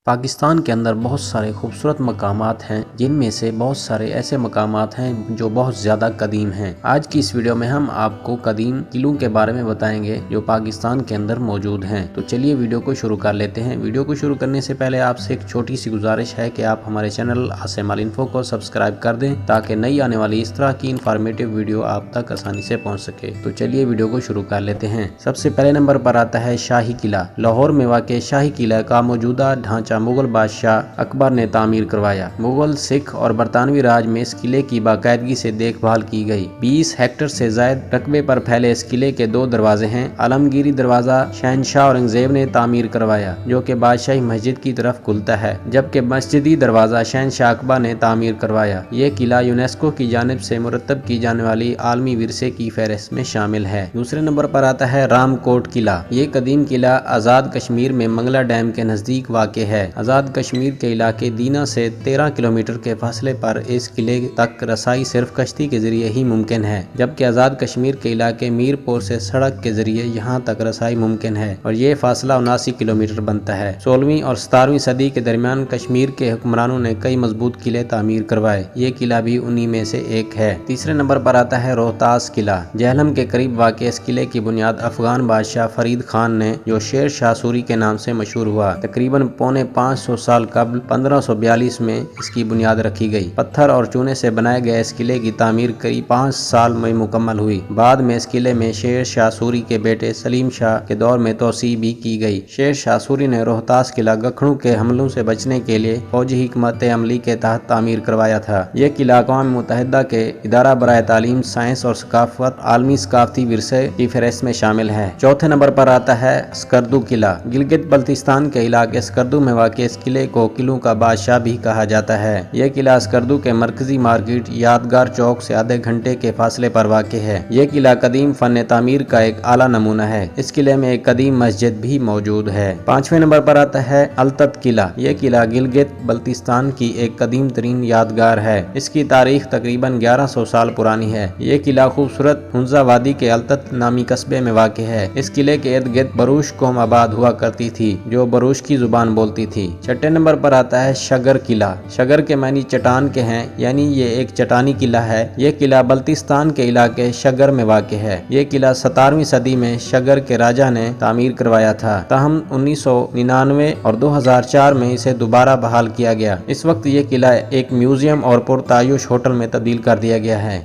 پاکستان کے اندر بہت سارے خوبصورت مقامات ہیں، جن میں سے بہت سارے ایسے مقامات ہیں جو بہت زیادہ قدیم ہیں۔ آج کی اس ویڈیو میں ہم آپ کو قدیم قلعوں کے بارے میں بتائیں گے جو پاکستان کے اندر موجود ہیں۔ تو چلیے ویڈیو کو شروع کر لیتے ہیں۔ ویڈیو کو شروع کرنے سے پہلے آپ سے ایک چھوٹی سی گزارش ہے کہ آپ ہمارے چینل عاصم آل انفو کو سبسکرائب کر دیں تاکہ نئی آنے والی اس طرح کی انفارمیٹیو ویڈیو آپ تک آسانی سے پہنچ سکے۔ تو چلیے ویڈیو کو شروع کر لیتے ہیں۔ سب سے پہلے نمبر پر آتا ہے شاہی قلعہ۔ لاہور میں واقع شاہی قلعہ کا موجودہ ڈھانچہ مغل بادشاہ اکبر نے تعمیر کروایا۔ مغل، سکھ اور برطانوی راج میں اس قلعے کی باقاعدگی سے دیکھ بھال کی گئی۔ 20 ہیکٹر سے زائد رقبے پر پھیلے اس قلعے کے 2 دروازے ہیں۔ عالمگیری دروازہ شہنشاہ اورنگزیب نے تعمیر کروایا جو کہ بادشاہی مسجد کی طرف کھلتا ہے، جبکہ مسجدی دروازہ شہنشاہ اکبر نے تعمیر کروایا۔ یہ قلعہ یونیسکو کی جانب سے مرتب کی جانے والی عالمی ورثے کی فہرست میں شامل ہے۔ دوسرے نمبر پر آتا ہے رام کوٹ قلعہ۔ یہ قدیم قلعہ آزاد کشمیر میں منگلا ڈیم کے نزدیک واقع ہے۔ آزاد کشمیر کے علاقے دینا سے 13 کلومیٹر کے فاصلے پر اس قلعے تک رسائی صرف کشتی کے ذریعے ہی ممکن ہے، جبکہ آزاد کشمیر کے علاقے میر پور سے سڑک کے ذریعے یہاں تک رسائی ممکن ہے اور یہ فاصلہ 79 کلومیٹر بنتا ہے۔ 16ویں اور 17ویں صدی کے درمیان کشمیر کے حکمرانوں نے کئی مضبوط قلعے تعمیر کروائے۔ یہ قلعہ بھی انہی میں سے ایک ہے۔ تیسرے نمبر پر آتا ہے روہتاس قلعہ۔ جہلم کے قریب واقع اس قلعے کی بنیاد افغان بادشاہ فرید خان نے، جو شیر شاہ سوری کے نام سے مشہور ہوا۔ تقریباً پونے 500 سال قبل 1542 میں اس کی بنیاد رکھی گئی۔ پتھر اور چونے سے بنائے گئے اس قلعے کی تعمیر قریب 5 سال میں مکمل ہوئی۔ بعد میں اس قلعے میں شیر شاہ سوری کے بیٹے سلیم شاہ کے دور میں توسیع بھی کی گئی۔ شیر شاہ سوری نے روہتاس قلعہ گکھڑوں کے حملوں سے بچنے کے لیے فوجی حکمت عملی کے تحت تعمیر کروایا تھا۔ یہ قلعہ اقوام متحدہ کے ادارہ برائے تعلیم، سائنس اور ثقافت عالمی ثقافتی ورثے کی فہرست میں شامل ہے۔ چوتھے نمبر پر آتا ہے اسکردو قلعہ۔ گلگت بلتستان کے علاقے اسکردو میں واقع اس قلعے کو قلعوں کا بادشاہ بھی کہا جاتا ہے۔ یہ قلعہ اسکردو کے مرکزی مارکیٹ یادگار چوک سے آدھے گھنٹے کے فاصلے پر واقع ہے۔ یہ قلعہ قدیم فن تعمیر کا ایک اعلیٰ نمونہ ہے۔ اس قلعے میں ایک قدیم مسجد بھی موجود ہے۔ 5ویں نمبر پر آتا ہے التت قلعہ۔ یہ قلعہ گلگت بلتستان کی ایک قدیم ترین یادگار ہے۔ اس کی تاریخ تقریباً 1100 سال پرانی ہے۔ یہ قلعہ خوبصورت ہنزا وادی کے التت نامی قصبے میں واقع ہے۔ اس قلعے کے ارد گرد بروش قوم آباد ہوا کرتی تھی جو بروش کی زبان بولتی تھی۔ 6 نمبر پر آتا ہے شگر قلعہ۔ شگر کے معنی چٹان کے ہیں، یعنی یہ ایک چٹانی قلعہ ہے۔ یہ قلعہ بلتستان کے علاقے شگر میں واقع ہے۔ یہ قلعہ 17ویں صدی میں شگر کے راجہ نے تعمیر کروایا تھا، تاہم 1999 اور 2004 میں اسے دوبارہ بحال کیا گیا۔ اس وقت یہ قلعہ ایک میوزیم اور پرتعیش ہوٹل میں تبدیل کر دیا گیا ہے۔